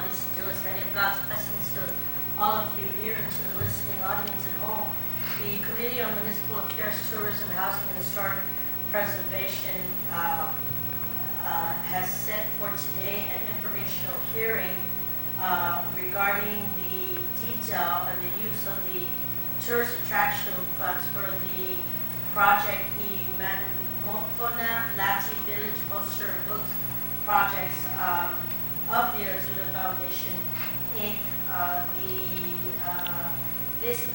many of God's blessings to all of you here and to the listening audience at home. The Committee on Municipal Affairs, Tourism, Housing, and Historic Preservation has set for today an informational hearing regarding the detail and the use of the tourist attraction funds for the project Imanmofona Lati Village Poster and Books projects of the Azuda Foundation, Inc. This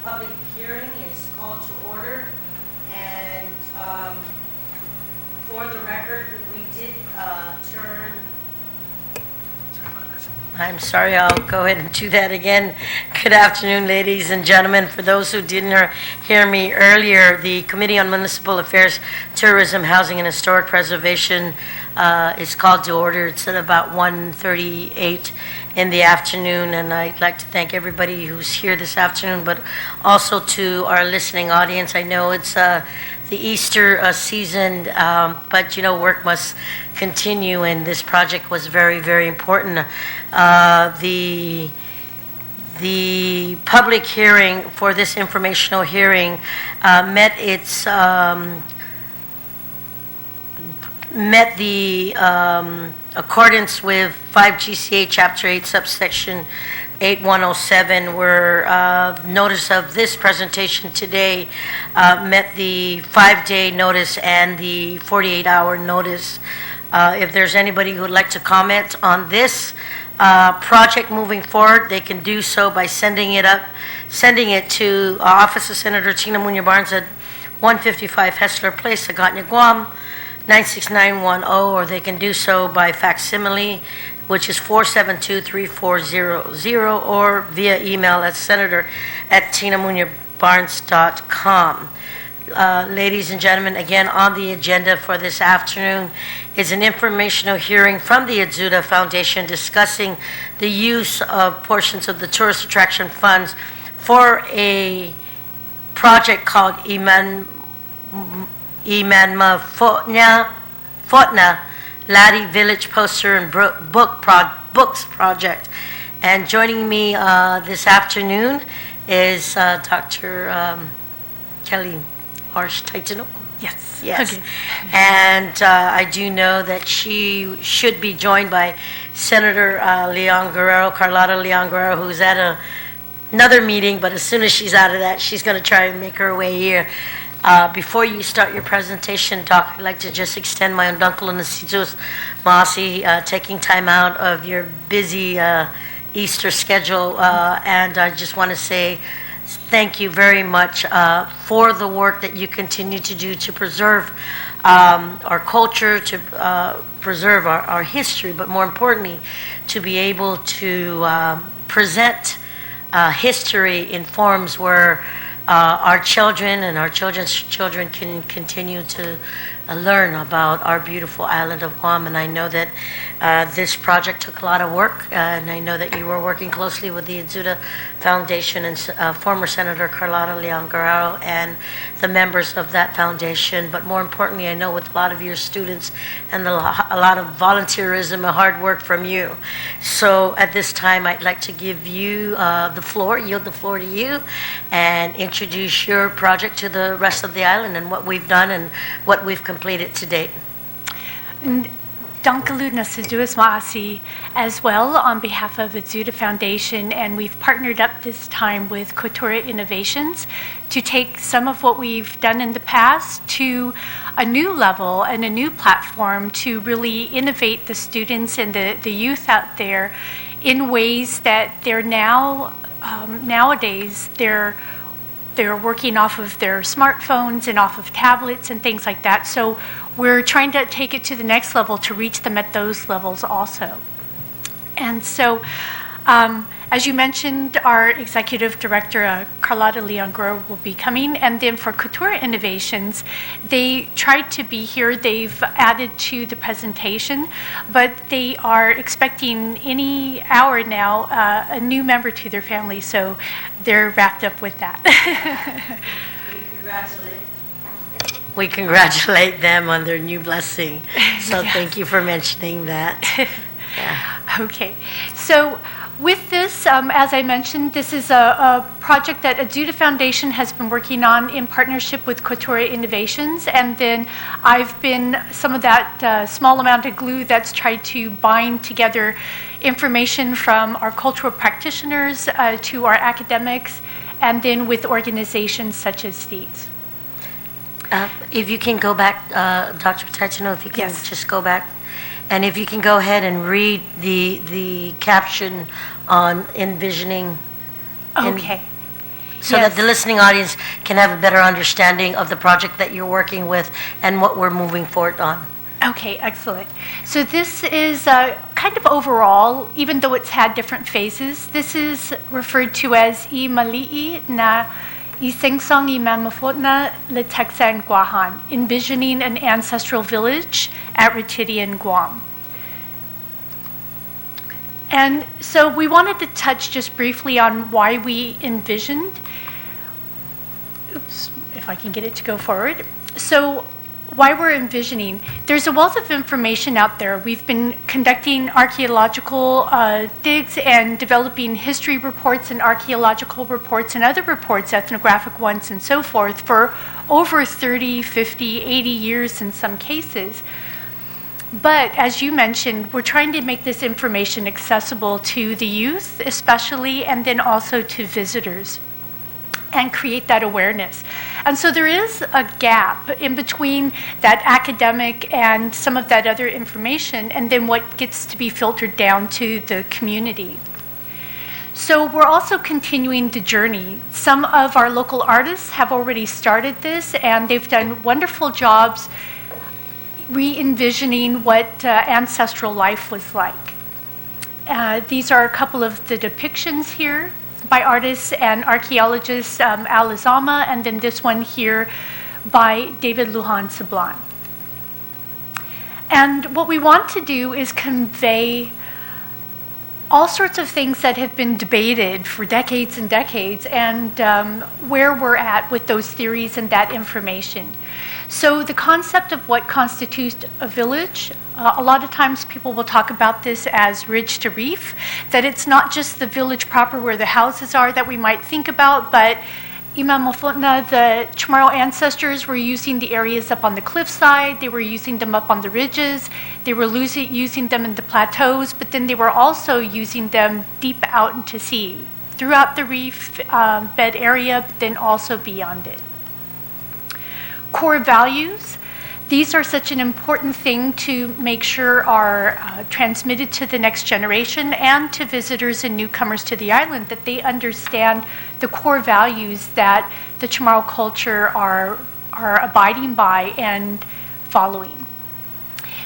public hearing is called to order, and for the record, we did turn. I'm sorry, I'll go ahead and do that again. Good afternoon, ladies and gentlemen. For those who didn't hear me earlier, the Committee on Municipal Affairs, Tourism, Housing, and Historic Preservation is called to order. It's at about 1:38 in the afternoon, and I'd like to thank everybody who's here this afternoon, but also to our listening audience. I know it's the Easter season, but work must continue, and this project was very, very important. The public hearing for this informational hearing met the accordance with 5 GCA Chapter 8, subsection 8107, where notice of this presentation today met the 5-day notice and the 48-hour notice. If there's anybody who would like to comment on this project moving forward, they can do so by sending it to Office of Senator Tina Muñoz Barnes at 155 Hessler Place, Agotnya, Guam, 96910, or they can do so by facsimile, which is 472-3400, or via email at senator@tinamuñozbarnes.com. Ladies and gentlemen, again, on the agenda for this afternoon is an informational hearing from the Azuda Foundation discussing the use of portions of the tourist attraction funds for a project called Imanmofona Lati Village Poster and Books Project. And joining me this afternoon is Dr. Kelly Title? Yes. Okay. And I do know that she should be joined by Senator Carlota Leon Guerrero, who's at another meeting, but as soon as she's out of that, she's going to try and make her way here. Before you start your presentation, Doc, I'd like to just extend my uncle and the Masi, taking time out of your busy Easter schedule, and I just want to say thank you very much for the work that you continue to do to preserve our culture, to preserve our history, but more importantly, to be able to present history in forms where our children and our children's children can continue to learn about our beautiful island of Guam. And I know that this project took a lot of work, and I know that you were working closely with the Azuda Foundation and former Senator Carlota Leon Guerrero and the members of that foundation. But more importantly, I know with a lot of your students and a lot of volunteerism and hard work from you. So at this time, I'd like to give you the floor, yield the floor to you, and introduce your project to the rest of the island and what we've done and what we've completed to date. Dankaluna Saduas Maasi as well on behalf of Azuda Foundation, and we've partnered up this time with Cultura Innovations to take some of what we've done in the past to a new level and a new platform to really innovate the students and the youth out there in ways that they're now, nowadays, they're working off of their smartphones and off of tablets and things like that. So we're trying to take it to the next level to reach them at those levels also. And so, as you mentioned, our executive director, Carlota Leon Guerrero, will be coming. And then for Cultura Innovations, they tried to be here. They've added to the presentation, but they are expecting any hour now a new member to their family. So they're wrapped up with that. We congratulate them on their new blessing. So Yes. Thank you for mentioning that. Yeah. Okay, so with this, as I mentioned, this is a project that Azuda Foundation has been working on in partnership with Kotura Innovations, and then I've been some of that small amount of glue that's tried to bind together information from our cultural practitioners to our academics, and then with organizations such as these. If you can go back, Dr. Patachino, if you can Yes. just go back. And if you can go ahead and read the caption on envisioning. Okay. So that the listening audience can have a better understanding of the project that you're working with and what we're moving forward on. Okay, excellent. So this is kind of overall, even though it's had different phases, this is referred to as I Mali'i na I Sengsong I Mamafotna Le Texan Guahan, Envisioning an Ancestral Village at Ritchidian, Guam. And so we wanted to touch just briefly on why we envisioned. Oops, if I can get it to go forward. So why we're envisioning. There's a wealth of information out there. We've been conducting archaeological digs and developing history reports and archaeological reports and other reports, ethnographic ones and so forth, for over 30, 50, 80 years in some cases. But as you mentioned, we're trying to make this information accessible to the youth especially, and then also to visitors, and create that awareness. And so there is a gap in between that academic and some of that other information, and then what gets to be filtered down to the community. So we're also continuing the journey. Some of our local artists have already started this, and they've done wonderful jobs re-envisioning what ancestral life was like. These are a couple of the depictions here by artists and archaeologists, Alizama, and then this one here by David Lujan Sablan. And what we want to do is convey all sorts of things that have been debated for decades and decades, and where we're at with those theories and that information. So the concept of what constitutes a village, a lot of times people will talk about this as ridge to reef, that it's not just the village proper where the houses are that we might think about, but Imamofotna, the Chamorro ancestors, were using the areas up on the cliffside, they were using them up on the ridges, they were using them in the plateaus, but then they were also using them deep out into sea, throughout the reef bed area, but then also beyond it. Core values, these are such an important thing to make sure are transmitted to the next generation and to visitors and newcomers to the island, that they understand the core values that the Chamorro culture are abiding by and following.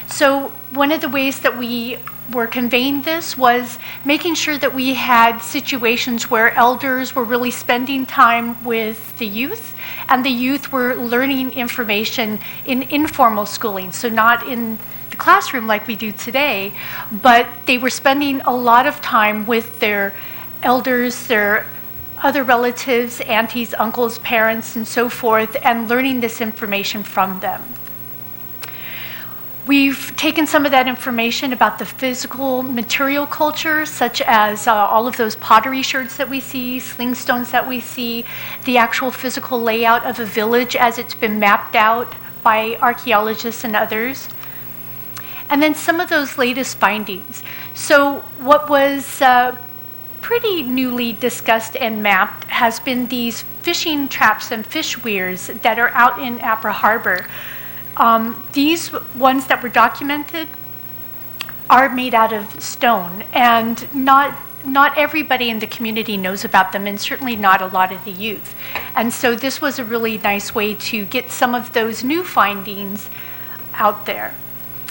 So one of the ways that we were conveying this was making sure that we had situations where elders were really spending time with the youth, and the youth were learning information in informal schooling, so not in the classroom like we do today, but they were spending a lot of time with their elders, their other relatives, aunties, uncles, parents, and so forth, and learning this information from them. We've taken some of that information about the physical material culture, such as all of those pottery sherds that we see, sling stones that we see, the actual physical layout of a village as it's been mapped out by archaeologists and others, and then some of those latest findings. So what was pretty newly discussed and mapped has been these fishing traps and fish weirs that are out in Apra Harbor. These ones that were documented are made out of stone, and not everybody in the community knows about them, and certainly not a lot of the youth. And so this was a really nice way to get some of those new findings out there.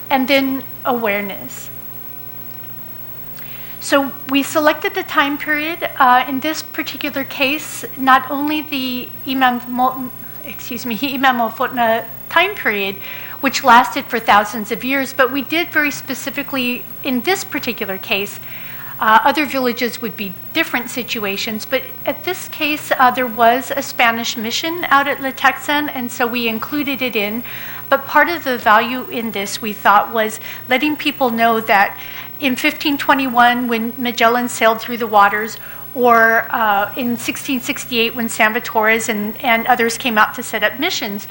And then awareness. So we selected the time period. In this particular case, not only the Imamofotna time period, which lasted for thousands of years, but we did very specifically, in this particular case, other villages would be different situations, but at this case, there was a Spanish mission out at Le Texan, and so we included it in. But part of the value in this, we thought, was letting people know that in 1521 when Magellan sailed through the waters, or in 1668 when Salvatores and others came out to set up missions,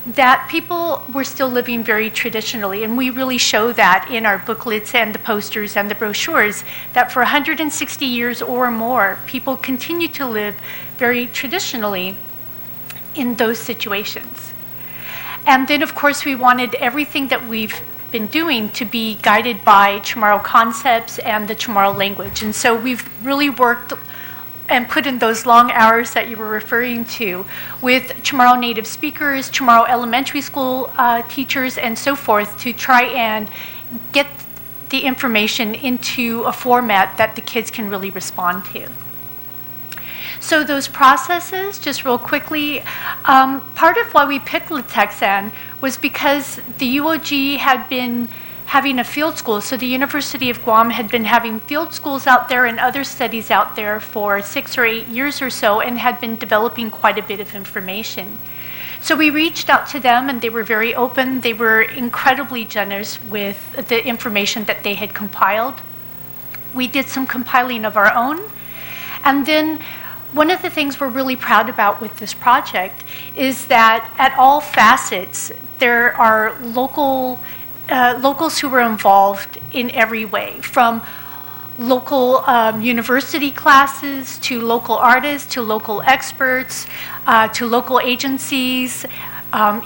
that people were still living very traditionally. And we really show that in our booklets and the posters and the brochures, that for 160 years or more, people continue to live very traditionally in those situations. And then, of course, we wanted everything that we've been doing to be guided by Chamorro concepts and the Chamorro language. And so we've really worked and put in those long hours that you were referring to with Chamorro native speakers, Chamorro elementary school teachers, and so forth, to try and get the information into a format that the kids can really respond to. So those processes, just real quickly, part of why we picked Letexan was because the UOG had been having a field school. So the University of Guam had been having field schools out there and other studies out there for 6 or 8 years or so, and had been developing quite a bit of information. So we reached out to them, and they were very open. They were incredibly generous with the information that they had compiled. We did some compiling of our own. And then one of the things we're really proud about with this project is that at all facets, there are locals who were involved in every way, from local university classes to local artists to local experts to local agencies,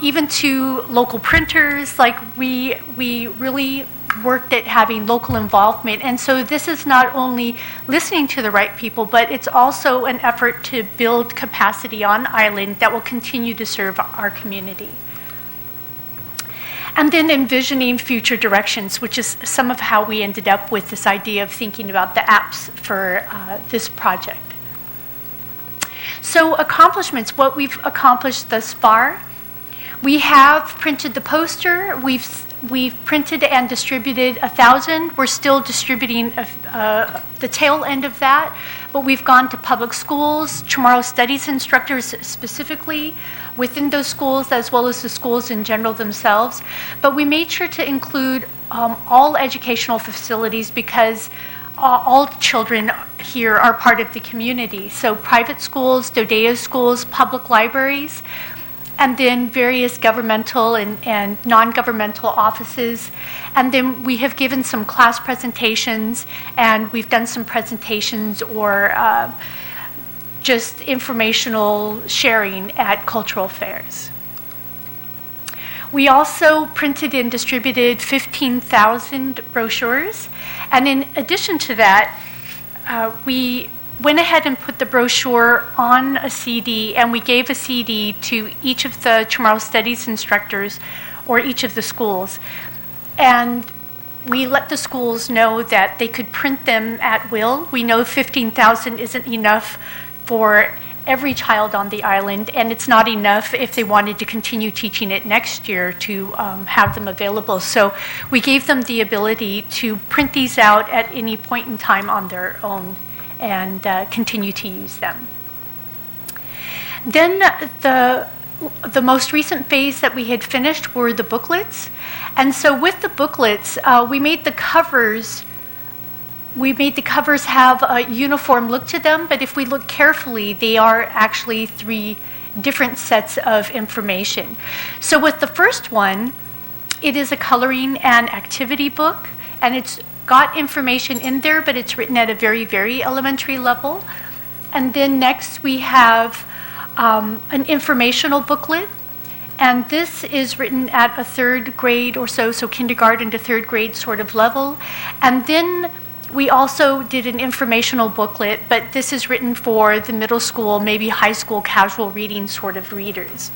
even to local printers. Like we really worked at having local involvement. And so this is not only listening to the right people, but it's also an effort to build capacity on island that will continue to serve our community. And then envisioning future directions, which is some of how we ended up with this idea of thinking about the apps for this project. So accomplishments, what we've accomplished thus far. We have printed the poster. We've printed and distributed 1,000. We're still distributing the tail end of that, but we've gone to public schools, Chamorro studies instructors specifically within those schools, as well as the schools in general themselves. But we made sure to include all educational facilities, because all children here are part of the community. So private schools, Dodeo schools, public libraries, and then various governmental and non-governmental offices. And then we have given some class presentations, and we've done some presentations or just informational sharing at cultural fairs. We also printed and distributed 15,000 brochures. And in addition to that, we went ahead and put the brochure on a CD, and we gave a CD to each of the Chamorro studies instructors or each of the schools. And we let the schools know that they could print them at will. We know 15,000 isn't enough for every child on the island, and it's not enough if they wanted to continue teaching it next year to have them available. So we gave them the ability to print these out at any point in time on their own and continue to use them. Then the most recent phase that we had finished were the booklets. And so with the booklets, we made the covers have a uniform look to them, but if we look carefully, they are actually 3 different sets of information. So with the first one, it is a coloring and activity book, and it's got information in there, but it's written at a very, very elementary level. And then next we have an informational booklet, and this is written at a 3rd grade or so kindergarten to 3rd grade sort of level. And then we also did an informational booklet, but this is written for the middle school, maybe high school casual reading sort of readers.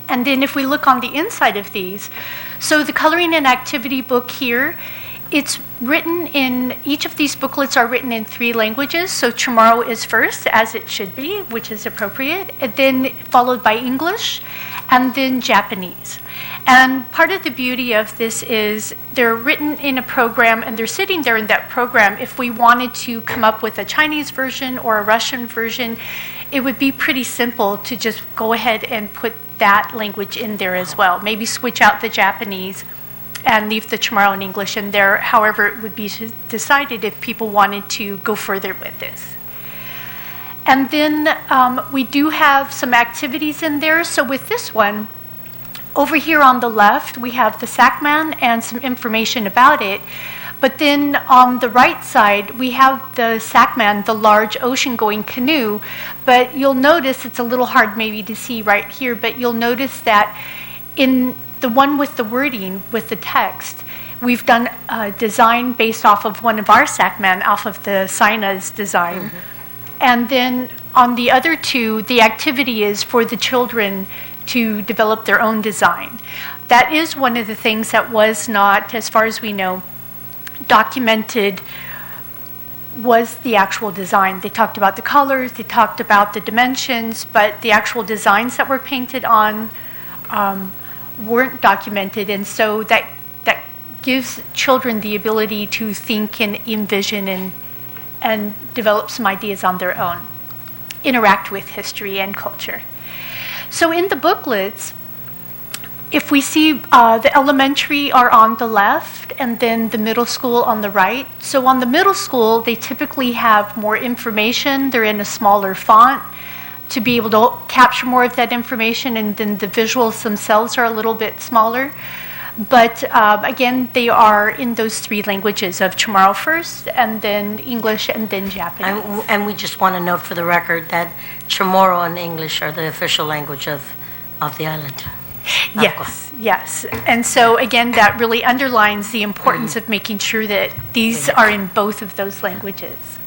And then if we look on the inside of these, so the coloring and activity book here, it's written in, each of these booklets are written in 3 languages. So Chamorro is first, as it should be, which is appropriate, and then followed by English, and then Japanese. And part of the beauty of this is they're written in a program, and they're sitting there in that program. If we wanted to come up with a Chinese version or a Russian version, it would be pretty simple to just go ahead and put that language in there as well. Maybe switch out the Japanese and leave the Chamorro in English in there. However, it would be decided if people wanted to go further with this. And then we do have some activities in there. So with this one, over here on the left, we have the Sackman and some information about it. But then on the right side, we have the Sackman, the large ocean-going canoe. But you'll notice, it's a little hard maybe to see right here, but you'll notice that in the one with the wording, with the text, we've done a design based off of one of our Sackman, off of the Sina's design. Mm-hmm. And then on the other two, the activity is for the children to develop their own design. That is one of the things that was not, as far as we know, documented, was the actual design. They talked about the colors, they talked about the dimensions, but the actual designs that were painted on weren't documented. And so that gives children the ability to think and envision and develop some ideas on their own, interact with history and culture. So in the booklets, if we see the elementary are on the left and then the middle school on the right. So on the middle school, they typically have more information. They're in a smaller font to be able to capture more of that information, and then the visuals themselves are a little bit smaller. But again, they are in those three languages of Chamorro first, and then English, and then Japanese. And we just want to note for the record that Chamorro and English are the official language of the island. Yes, yes. And so again, that really underlines the importance of making sure that these are in both of those languages.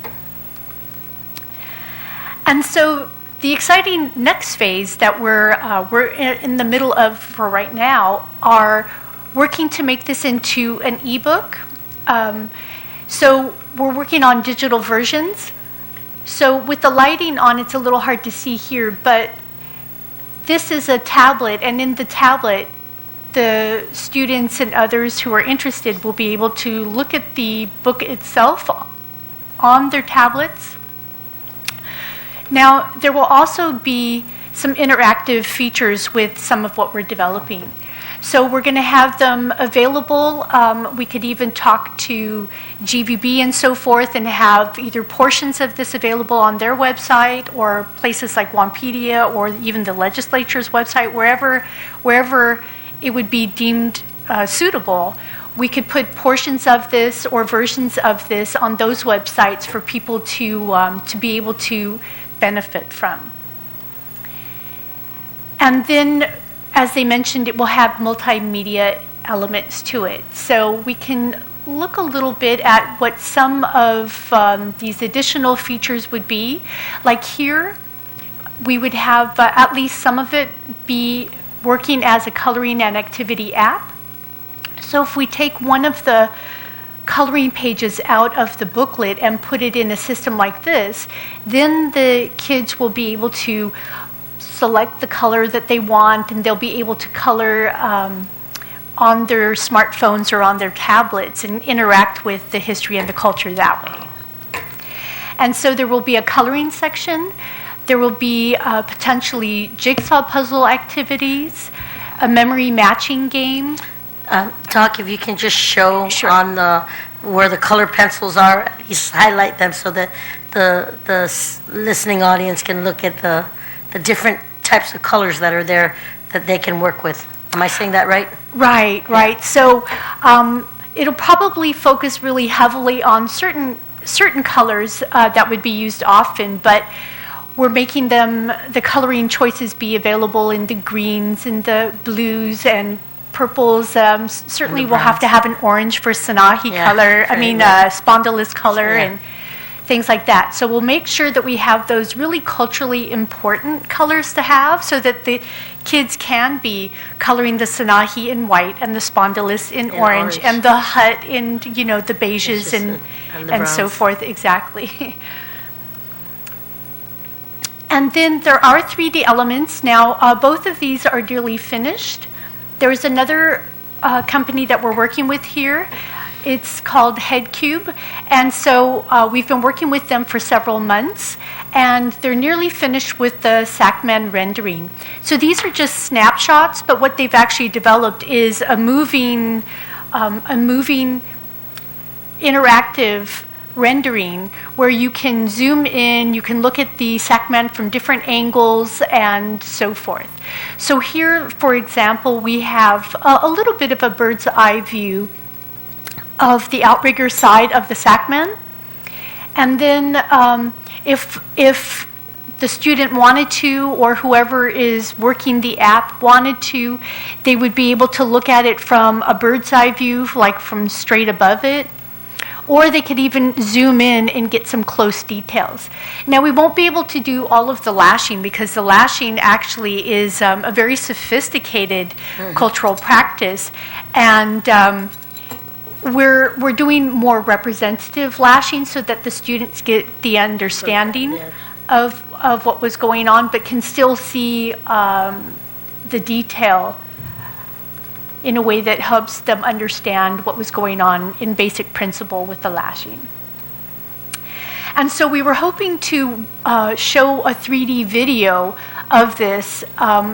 And so the exciting next phase that we're in the middle of for right now are working to make this into an ebook. So we're working on digital versions. So with the lighting on, it's a little hard to see here, but this is a tablet, and in the tablet, the students and others who are interested will be able to look at the book itself on their tablets. Now, there will also be some interactive features with some of what we're developing. So we're going to have them available. We could even talk to GVB and so forth and have either portions of this available on their website or places like Guampedia or even the legislature's website, wherever it would be deemed suitable. We could put portions of this or versions of this on those websites for people to be able to benefit from. And then, as they mentioned, it will have multimedia elements to it. So we can look a little bit at what some of these additional features would be. Like here, we would have at least some of it be working as a coloring and activity app. So if we take one of the coloring pages out of the booklet and put it in a system like this, then the kids will be able to select the color that they want, and they'll be able to color on their smartphones or on their tablets and interact with the history and the culture that way. And so there will be a coloring section. There will be potentially jigsaw puzzle activities, a memory matching game. Doc, if you can just show Sure. on where the color pencils are, at least highlight them so that the listening audience can look at the different types of colors that are there that they can work with. Am I saying that right? Right. So it'll probably focus really heavily on certain colors that would be used often, but we're making the coloring choices be available in the greens and the blues and purples. Certainly we'll have to have an orange for Sanahi color, spondylus color and things like that. So we'll make sure that we have those really culturally important colors to have so that the kids can be coloring the Sanahi in white and the spondylus in orange and the hut in, the beiges and so forth. Exactly. And then there are 3D elements. Now, both of these are nearly finished. There's another company that we're working with here. It's called Headcube. And so we've been working with them for several months, and they're nearly finished with the Sackman rendering. So these are just snapshots, but what they've actually developed is a moving a moving interactive rendering where you can zoom in, you can look at the Sacman from different angles and so forth. So here, for example, we have a little bit of a bird's eye view of the outrigger side of the Sacman. And then if the student wanted to, or whoever is working the app wanted to, they would be able to look at it from a bird's eye view, like from straight above it. Or they could even zoom in and get some close details. Now, we won't be able to do all of the lashing because the lashing actually is a very sophisticated cultural practice. And we're doing more representative lashing so that the students get the understanding of what was going on, but can still see the detail in a way that helps them understand what was going on in basic principle with the lashing. And so we were hoping to show a 3D video of this.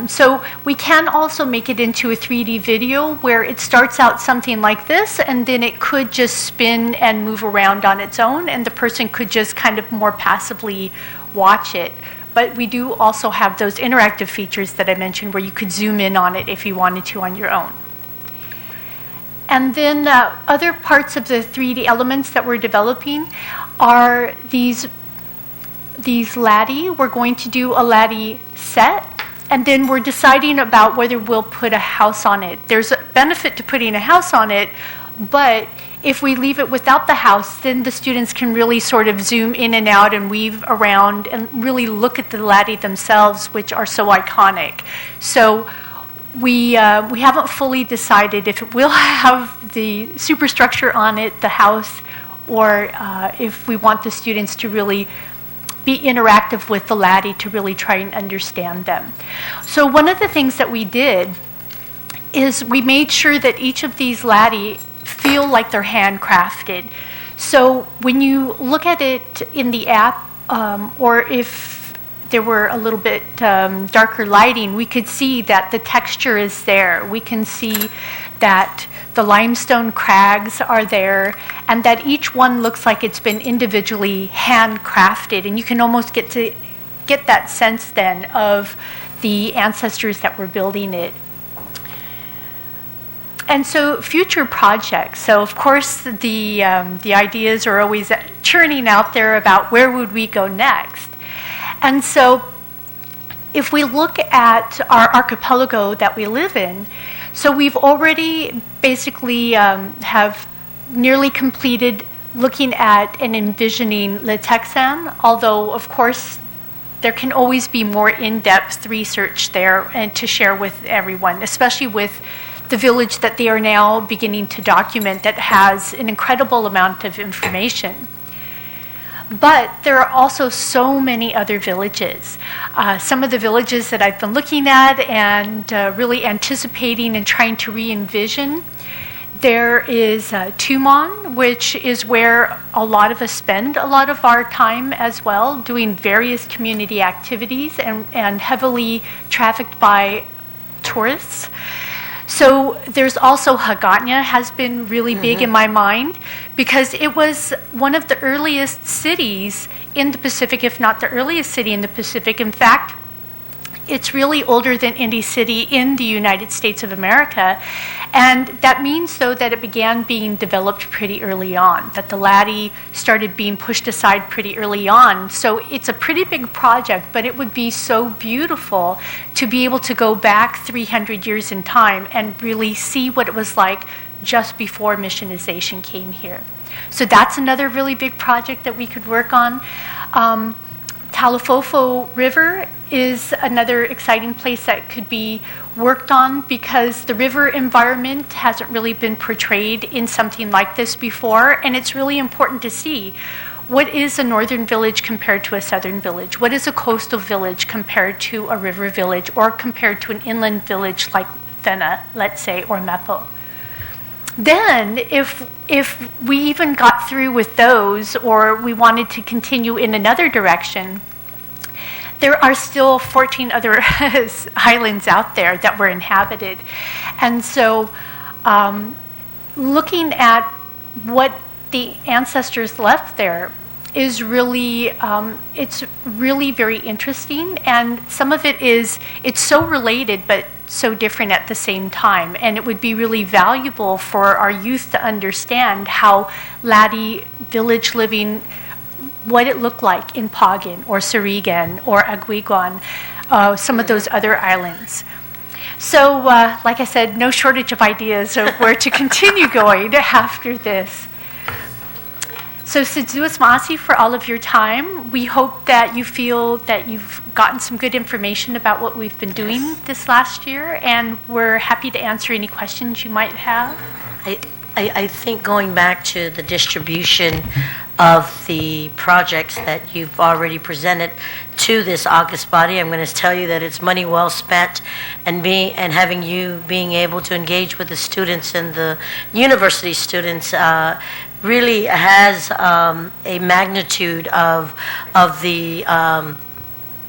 So we can also make it into a 3D video where it starts out something like this, and then it could just spin and move around on its own, and the person could just kind of more passively watch it. But we do also have those interactive features that I mentioned where you could zoom in on it if you wanted to on your own. And then other parts of the 3D elements that we're developing are these laddie. We're going to do a laddie set, and then we're deciding about whether we'll put a house on it. There's a benefit to putting a house on it, but if we leave it without the house, then the students can really sort of zoom in and out and weave around and really look at the laddie themselves, which are so iconic. So we haven't fully decided if it will have the superstructure on it, the house, or if we want the students to really be interactive with the laddie to really try and understand them. So one of the things that we did is we made sure that each of these laddie feel like they're handcrafted. So when you look at it in the app, or if there were a little bit darker lighting, we could see that the texture is there. We can see that the limestone crags are there, and that each one looks like it's been individually handcrafted. And you can almost get that sense then of the ancestors that were building it. And so future projects. So of course the ideas are always churning out there about where would we go next. And so if we look at our archipelago that we live in, so we've already basically have nearly completed looking at and envisioning Le Texan, although of course there can always be more in-depth research there and to share with everyone, especially with the village that they are now beginning to document that has an incredible amount of information. But there are also so many other villages. Some of the villages that I've been looking at and really anticipating and trying to re-envision. There is Tumon, which is where a lot of us spend a lot of our time as well, doing various community activities and heavily trafficked by tourists. So there's also Hagåtña has been really big in my mind because it was one of the earliest cities in the Pacific, if not the earliest city in the Pacific. In fact, it's really older than any city in the United States of America. And that means, though, that it began being developed pretty early on, that the laddie started being pushed aside pretty early on. So it's a pretty big project, but it would be so beautiful to be able to go back 300 years in time and really see what it was like just before missionization came here. So that's another really big project that we could work on. Talofovo River is another exciting place that could be worked on because the river environment hasn't really been portrayed in something like this before, and it's really important to see what is a northern village compared to a southern village? What is a coastal village compared to a river village or compared to an inland village like Fena, let's say, or Mepo? Then, if we even got through with those or we wanted to continue in another direction, there are still 14 other islands out there that were inhabited. And so looking at what the ancestors left there is really, it's really very interesting. And some of it's so related, but so different at the same time. And it would be really valuable for our youth to understand how Laddie village living, what it looked like in Pagan or Sarigan or Aguiguan, some of those other islands. So, like I said, no shortage of ideas of where to continue going after this. So, Sidzuas Masi, for all of your time. We hope that you feel that you've gotten some good information about what we've been doing this last year, and we're happy to answer any questions you might have. I think going back to the distribution of the projects that you've already presented to this August body, I'm going to tell you that it's money well spent, and having you being able to engage with the students and the university students really has a magnitude of the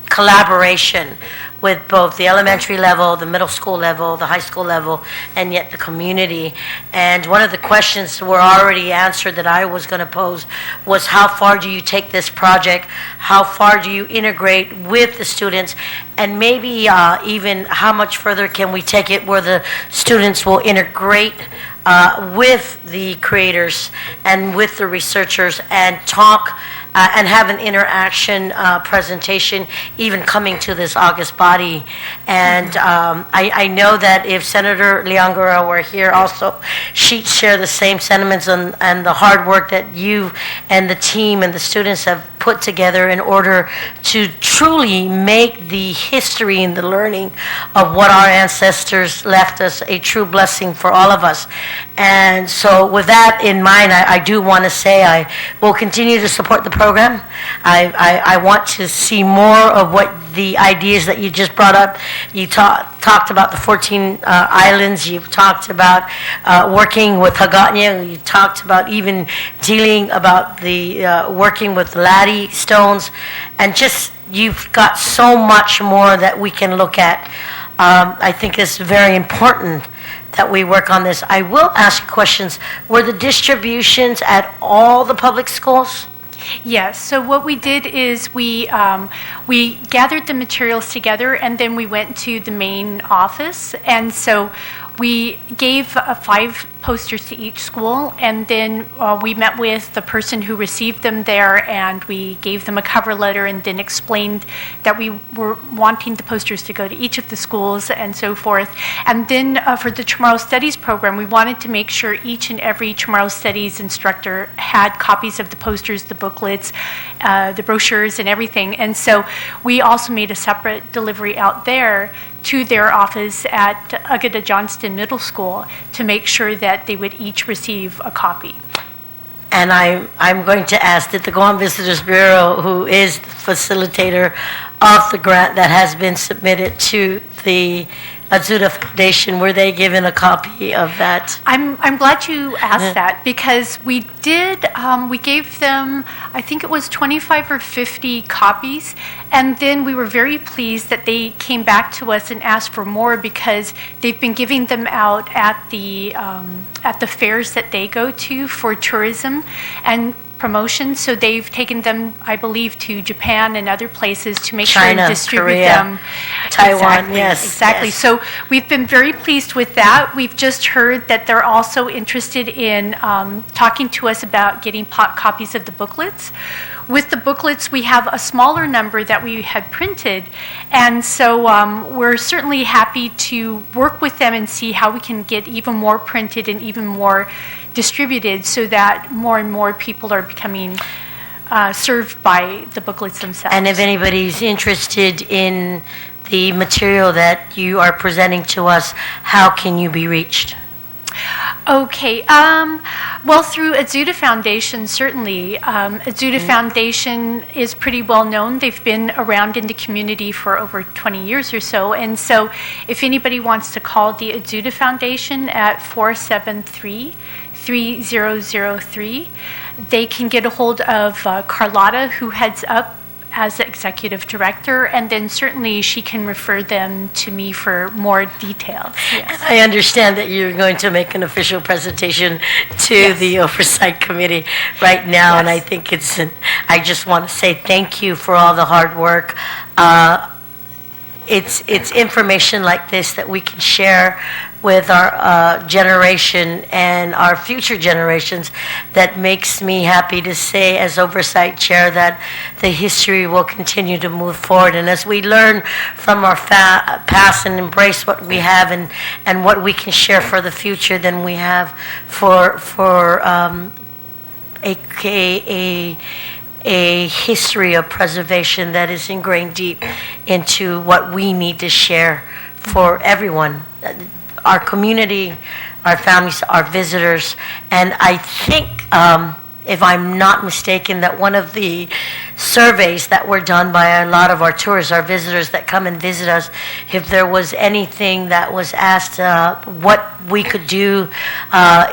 collaboration with both the elementary level, the middle school level, the high school level, and yet the community. And one of the questions were already answered that I was going to pose was, how far do you take this project? How far do you integrate with the students? And maybe even how much further can we take it where the students will integrate with the creators and with the researchers and talk and have an interaction presentation even coming to this August body. And I know that if Senator Liangara were here also, she'd share the same sentiments and the hard work that you and the team and the students have put together in order to truly make the history and the learning of what our ancestors left us a true blessing for all of us. And so with that in mind, I do want to say I will continue to support the program. I want to see more of what the ideas that you just brought up. You talked about the 14 islands. You've talked about working with Hagatnya. You talked about even dealing about the working with laddie stones. And just, you've got so much more that we can look at. I think it's very important that we work on this. I will ask questions. Were the distributions at all the public schools? Yes. So what we did is we gathered the materials together, and then we went to the main office. And so we gave 5 posters to each school, and then we met with the person who received them there, and we gave them a cover letter and then explained that we were wanting the posters to go to each of the schools and so forth. And then for the Chamorro Studies program, we wanted to make sure each and every Chamorro Studies instructor had copies of the posters, the booklets, the brochures, and everything. And so we also made a separate delivery out there to their office at Agada Johnston Middle School to make sure that they would each receive a copy. And I'm going to ask, did the Guam Visitors Bureau, who is the facilitator of the grant that has been submitted to the Azuda Foundation, were they given a copy of that? I'm glad you asked that, because we did, we gave them, I think it was 25 or 50 copies, and then we were very pleased that they came back to us and asked for more, because they've been giving them out at the fairs that they go to for tourism and promotion. So they've taken them, I believe, to Japan and other places to make sure and distribute Korea, them. Taiwan, exactly, yes. Exactly. Yes. So we've been very pleased with that. We've just heard that they're also interested in talking to us about getting copies of the booklets. With the booklets, we have a smaller number that we had printed, and so we're certainly happy to work with them and see how we can get even more printed and even more distributed, so that more and more people are becoming served by the booklets themselves. And if anybody's interested in the material that you are presenting to us, how can you be reached? Okay. Well, through Azuda Foundation, certainly. Azuda Foundation is pretty well known. They've been around in the community for over 20 years or so. And so if anybody wants to call the Azuda Foundation at 473-3003, they can get a hold of Carlotta, who heads up as the executive director, and then certainly she can refer them to me for more details. Yes. I understand that you're going to make an official presentation to Yes. the Oversight Committee right now, and Yes. I think I just want to say thank you for all the hard work. It's information like this that we can share with our generation and our future generations that makes me happy to say, as Oversight Chair, that the history will continue to move forward. And as we learn from our past and embrace what we have and what we can share for the future, then we have for a history of preservation that is ingrained deep into what we need to share for everyone, our community, our families, our visitors. And I think, if I'm not mistaken, that one of the surveys that were done by a lot of our tourists, our visitors that come and visit us, if there was anything that was asked, what we could do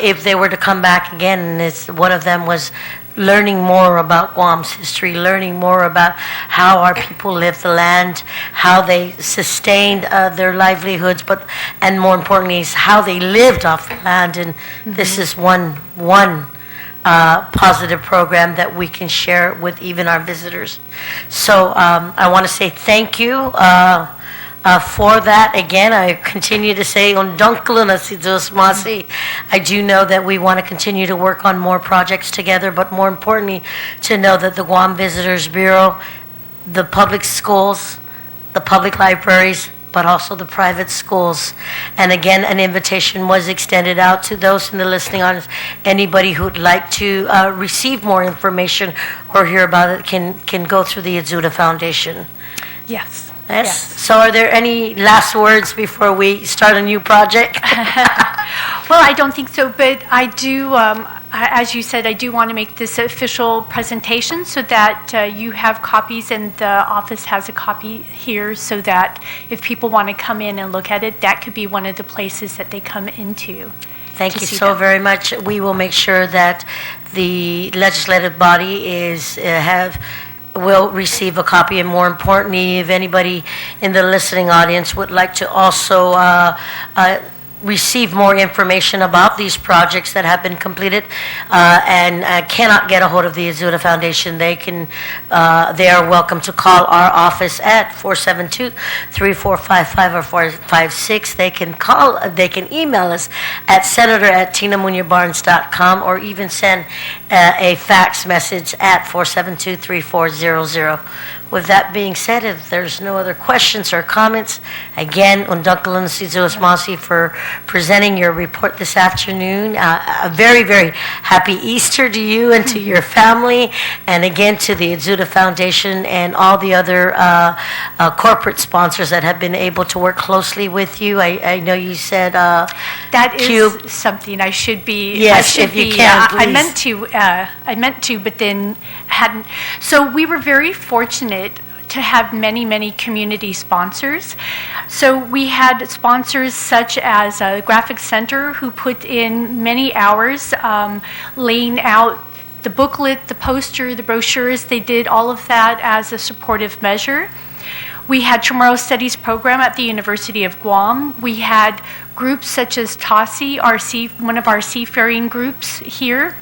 if they were to come back again, and one of them was learning more about Guam's history, learning more about how our people lived the land, how they sustained their livelihoods, and more importantly, is how they lived off the land. And this is one positive program that we can share with even our visitors. So I want to say thank you for that. Again, I continue to say, I do know that we want to continue to work on more projects together, but more importantly, to know that the Guam Visitors Bureau, the public schools, the public libraries, but also the private schools. And again, an invitation was extended out to those in the listening audience. Anybody who'd like to receive more information or hear about it can go through the Azuda Foundation. Yes. Yes. So are there any last words before we start a new project? Well, I don't think so, but I do, as you said, I do want to make this official presentation so that you have copies and the office has a copy here, so that if people want to come in and look at it, that could be one of the places that they come into. Thank you so very much. We will make sure that the legislative body will receive a copy, and more importantly, if anybody in the listening audience would like to also receive more information about these projects that have been completed and cannot get a hold of the Azuda Foundation, they are welcome to call our office at 472-3455 or 456. They can email us at senator@tinamunyabarnes.com, or even send a fax message at 472-3400. With that being said, if there's no other questions or comments, again, Undunkalan Sizuas Masi for presenting your report this afternoon. A very, very happy Easter to you and to your family, and again to the Azuda Foundation and all the other corporate sponsors that have been able to work closely with you. I know you said that Cube. is something I should be. Yes, if you can, please. I meant to, but then hadn't. So we were very fortunate to have many, many community sponsors. So we had sponsors such as a graphic center who put in many hours laying out the booklet, the poster, the brochures. They did all of that as a supportive measure. We had Chamorro Studies program at the University of Guam. We had groups such as TASI, one of our seafaring groups here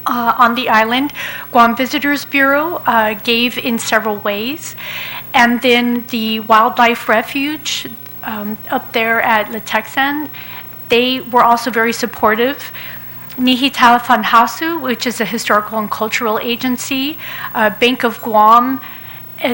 on the island. Guam Visitors Bureau gave in several ways. And then the Wildlife Refuge up there at Latexan, they were also very supportive. Nihi Talafanhasu, which is a historical and cultural agency, Bank of Guam,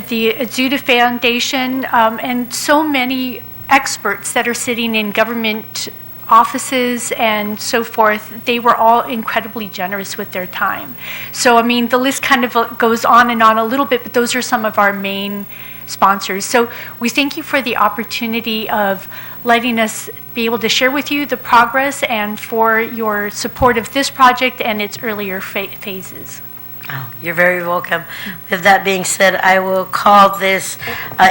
the Azuda Foundation, and so many experts that are sitting in government offices and so forth. They were all incredibly generous with their time. So, I mean, the list kind of goes on and on a little bit, but those are some of our main sponsors. So we thank you for the opportunity of letting us be able to share with you the progress and for your support of this project and its earlier phases. Oh, you're very welcome. With that being said, I will call this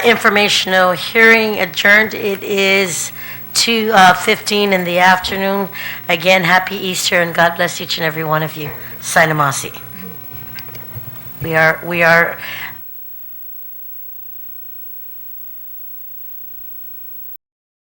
informational hearing adjourned. It is 2:15 in the afternoon. Again, happy Easter, and God bless each and every one of you. Sainamasi. We are